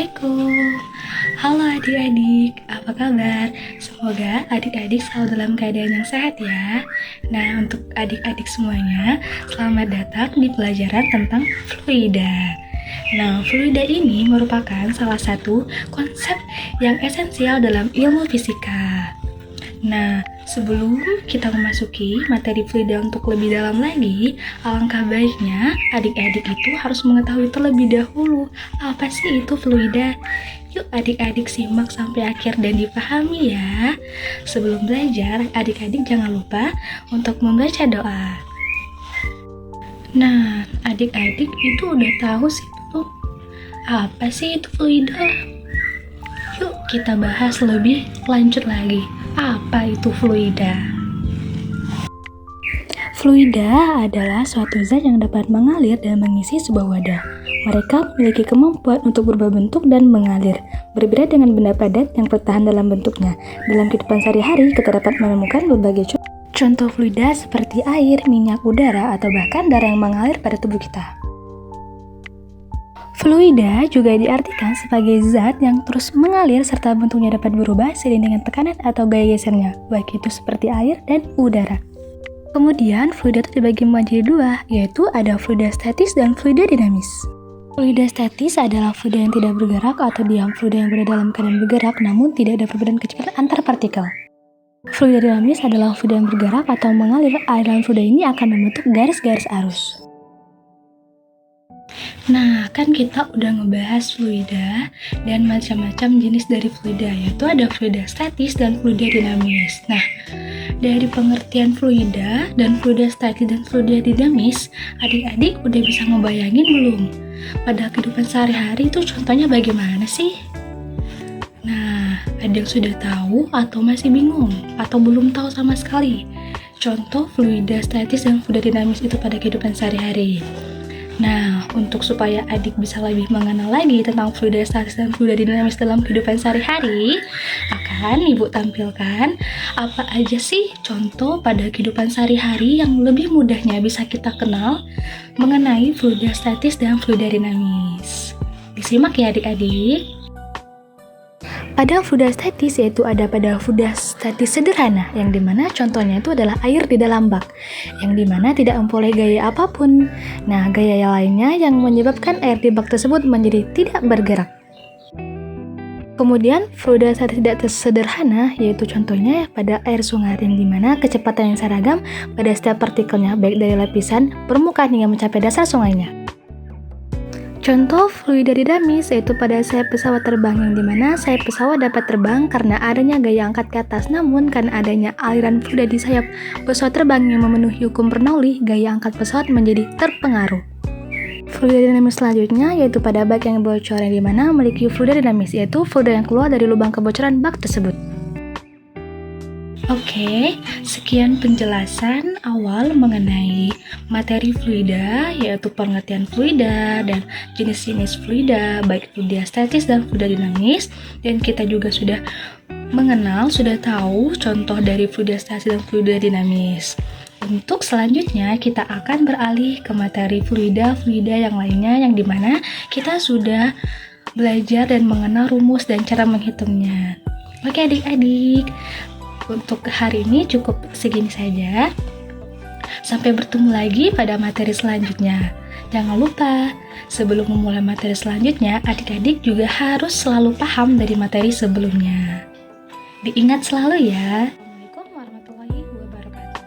Assalamualaikum. Halo adik-adik, apa kabar? Semoga adik-adik selalu dalam keadaan yang sehat ya. Nah, untuk adik-adik semuanya, selamat datang di pelajaran tentang fluida. Nah, fluida ini merupakan salah satu konsep yang esensial dalam ilmu fisika. Nah, sebelum kita memasuki materi fluida untuk lebih dalam lagi, alangkah baiknya adik-adik itu harus mengetahui terlebih dahulu apa sih itu fluida. Yuk adik-adik simak sampai akhir dan dipahami ya. Sebelum belajar, adik-adik jangan lupa untuk membaca doa. Nah, adik-adik itu udah tahu sih tuh apa sih itu fluida? Yuk kita bahas lebih lanjut lagi. Apa itu fluida? Fluida adalah suatu zat yang dapat mengalir dan mengisi sebuah wadah. Mereka memiliki kemampuan untuk berubah bentuk dan mengalir, berbeda dengan benda padat yang bertahan dalam bentuknya. Dalam kehidupan sehari-hari, kita dapat menemukan berbagai contoh fluida seperti air, minyak, udara, atau bahkan darah yang mengalir pada tubuh kita. Fluida juga diartikan sebagai zat yang terus mengalir serta bentuknya dapat berubah seiring dengan tekanan atau gaya gesernya, baik itu seperti air dan udara. Kemudian, fluida itu dibagi menjadi dua, yaitu ada fluida statis dan fluida dinamis. Fluida statis adalah fluida yang tidak bergerak atau diam, fluida yang berada dalam keadaan bergerak namun tidak ada perbedaan kecepatan antar partikel. Fluida dinamis adalah fluida yang bergerak atau mengalir. Aliran fluida ini akan membentuk garis-garis arus. Nah, kan kita udah ngebahas fluida dan macam-macam jenis dari fluida, yaitu ada fluida statis dan fluida dinamis. Nah, dari pengertian fluida dan fluida statis dan fluida dinamis, adik-adik udah bisa ngebayangin belum? Pada kehidupan sehari-hari itu contohnya bagaimana sih? Nah, ada yang sudah tahu atau masih bingung? Atau belum tahu sama sekali? Contoh fluida statis dan fluida dinamis itu pada kehidupan sehari-hari. Nah, untuk supaya adik bisa lebih mengenal lagi tentang fluida statis dan fluida dinamis dalam kehidupan sehari-hari, akan Ibu tampilkan apa aja sih contoh pada kehidupan sehari-hari yang lebih mudahnya bisa kita kenal mengenai fluida statis dan fluida dinamis. Disimak ya adik-adik. Pada fluida statis yaitu ada pada fluida statis sederhana yang dimana contohnya itu adalah air di dalam bak yang dimana tidak memperoleh gaya apapun. Nah, gaya yang lainnya yang menyebabkan air di bak tersebut menjadi tidak bergerak. Kemudian fluida statis tidak sederhana yaitu contohnya pada air sungai yang dimana kecepatan yang seragam pada setiap partikelnya baik dari lapisan permukaan hingga mencapai dasar sungainya. Contoh fluida dinamis yaitu pada sayap pesawat terbang yang dimana sayap pesawat dapat terbang karena adanya gaya angkat ke atas, namun karena adanya aliran fluida di sayap pesawat terbang yang memenuhi hukum Bernoulli, gaya angkat pesawat menjadi terpengaruh. Fluida dinamis selanjutnya yaitu pada bak yang bocor yang dimana memiliki fluida dinamis yaitu fluida yang keluar dari lubang kebocoran bak tersebut. Oke, sekian penjelasan awal mengenai materi fluida, yaitu pengertian fluida dan jenis-jenis fluida, baik fluida statis dan fluida dinamis. Dan kita juga sudah mengenal, sudah tahu contoh dari fluida statis dan fluida dinamis. Untuk selanjutnya kita akan beralih ke materi fluida-fluida yang lainnya, yang dimana kita sudah belajar dan mengenal rumus dan cara menghitungnya. Oke adik-adik, untuk hari ini cukup segini saja. Sampai bertemu lagi pada materi selanjutnya. Jangan lupa, sebelum memulai materi selanjutnya, adik-adik juga harus selalu paham dari materi sebelumnya. Diingat selalu ya. Assalamualaikum warahmatullahi wabarakatuh.